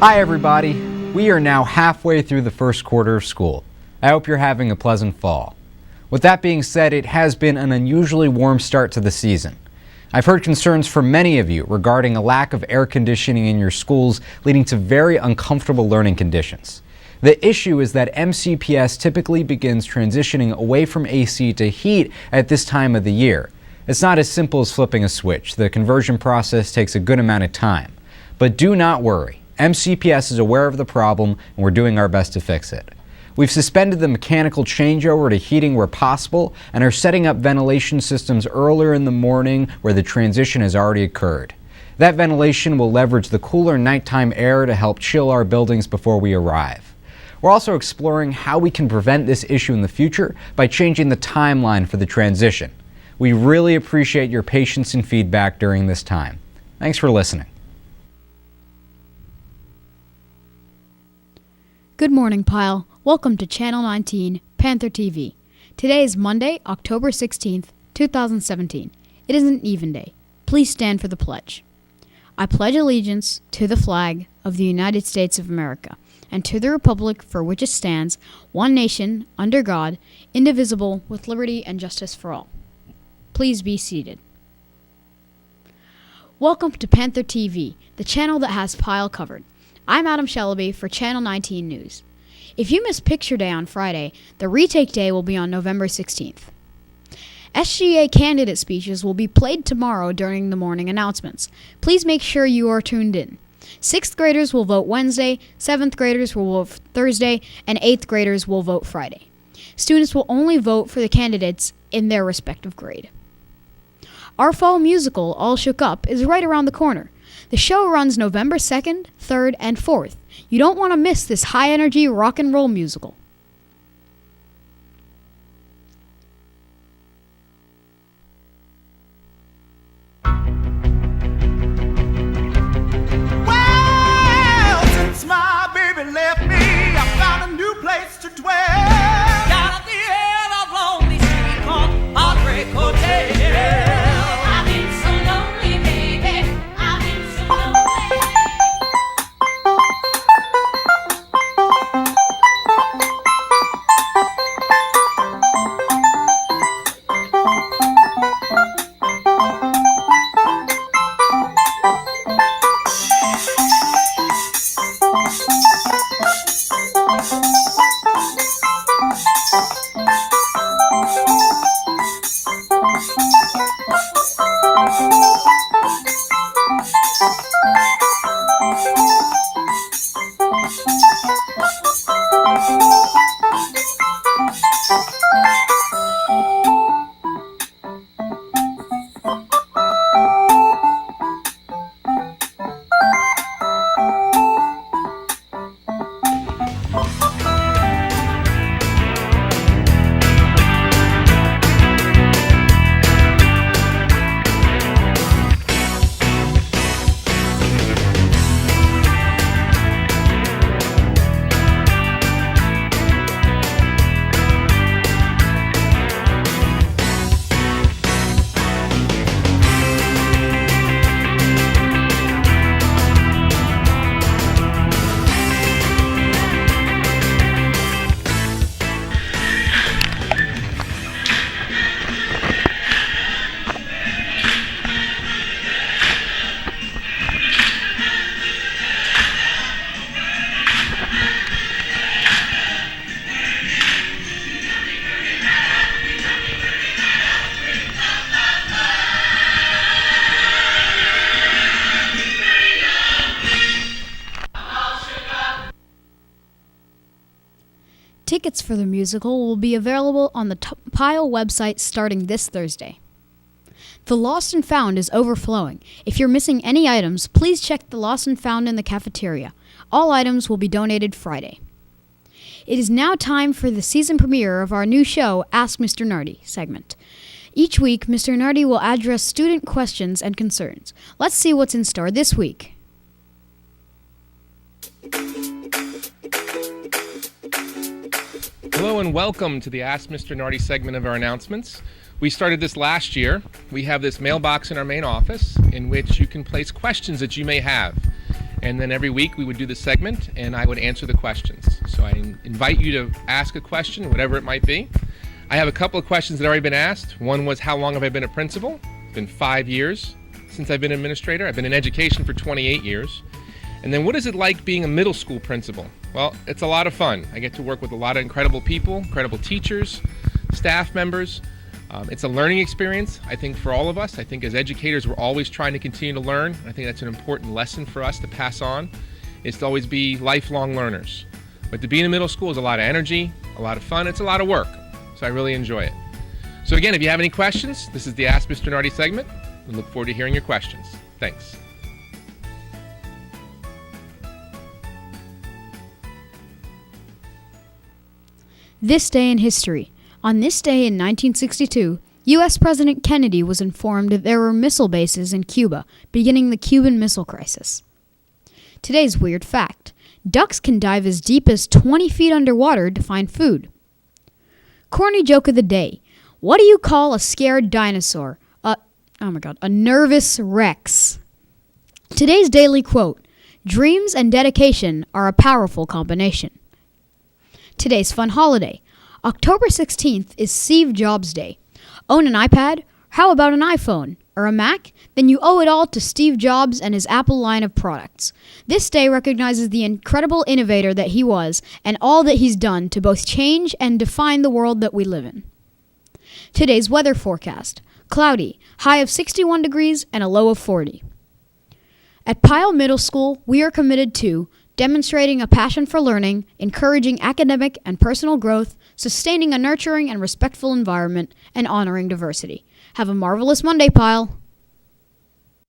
Hi everybody. We are now halfway through the first quarter of school. I hope you're having a pleasant fall. With that being said, it has been an unusually warm start to the season. I've heard concerns from many of you regarding a lack of air conditioning in your schools, leading to very uncomfortable learning conditions. The issue is that MCPS typically begins transitioning away from AC to heat at this time of the year. It's not as simple as flipping a switch. The conversion process takes a good amount of time. But do not worry. MCPS is aware of the problem and we're doing our best to fix it. We've suspended the mechanical changeover to heating where possible and are setting up ventilation systems earlier in the morning where the transition has already occurred. That ventilation will leverage the cooler nighttime air to help chill our buildings before we arrive. We're also exploring how we can prevent this issue in the future by changing the timeline for the transition. We really appreciate your patience and feedback during this time. Thanks for listening. Good morning, Pyle. Welcome to Channel 19, Panther TV. Today is Monday, October 16th, 2017. It is an even day. Please stand for the pledge. I pledge allegiance to the flag of the United States of America and to the republic for which it stands, one nation, under God, indivisible, with liberty and justice for all. Please be seated. Welcome to Panther TV, the channel that has Pyle covered. I'm Shalabi for Channel 19 News. If you missed Picture Day on Friday, the retake day will be on November 16th. SGA candidate speeches will be played tomorrow during the morning announcements. Please make sure you are tuned in. 6th graders will vote Wednesday, 7th graders will vote Thursday, and 8th graders will vote Friday. Students will only vote for the candidates in their respective grade. Our fall musical, All Shook Up, is right around the corner. The show runs November 2nd, 3rd, and 4th. You don't want to miss this high-energy rock and roll musical. Well, since my baby left me, I found a new place to dwell. Down at the end of lonely street called Heartbreak Hotel. Tickets for the musical will be available on the Pyle website starting this Thursday. The Lost and Found is overflowing. If you're missing any items, please check the Lost and Found in the cafeteria. All items will be donated Friday. It is now time for the season premiere of our new show, Ask Mr. Nardi segment. Each week, Mr. Nardi will address student questions and concerns. Let's see what's in store this week. Hello and welcome to the Ask Mr. Nardi segment of our announcements. We started this last year. We have this mailbox in our main office in which you can place questions that you may have. And then every week we would do the segment and I would answer the questions. So I invite you to ask a question, whatever it might be. I have a couple of questions that have already been asked. One was, how long have I been a principal? It's been 5 years since I've been an administrator. I've been in education for 28 years. And then what is it like being a middle school principal? Well, it's a lot of fun. I get to work with a lot of incredible people, incredible teachers, staff members. It's a learning experience, I think, for all of us. I think as educators, we're always trying to continue to learn. I think that's an important lesson for us to pass on, is to always be lifelong learners. But to be in a middle school is a lot of energy, a lot of fun, it's a lot of work. So I really enjoy it. So again, if you have any questions, this is the Ask Mr. Nardi segment. We look forward to hearing your questions. Thanks. This day in history. On this day in 1962, U.S. President Kennedy was informed that there were missile bases in Cuba, beginning the Cuban Missile Crisis. Today's weird fact. Ducks can dive as deep as 20 feet underwater to find food. Corny joke of the day. What do you call a scared dinosaur? A nervous Rex. Today's daily quote. Dreams and dedication are a powerful combination. Today's fun holiday. October 16th is Steve Jobs Day. Own an iPad? How about an iPhone? Or a Mac? Then you owe it all to Steve Jobs and his Apple line of products. This day recognizes the incredible innovator that he was and all that he's done to both change and define the world that we live in. Today's weather forecast. Cloudy, high of 61 degrees and a low of 40. At Pyle Middle School, we are committed to demonstrating a passion for learning, encouraging academic and personal growth, sustaining a nurturing and respectful environment, and honoring diversity. Have a marvelous Monday, Pyle.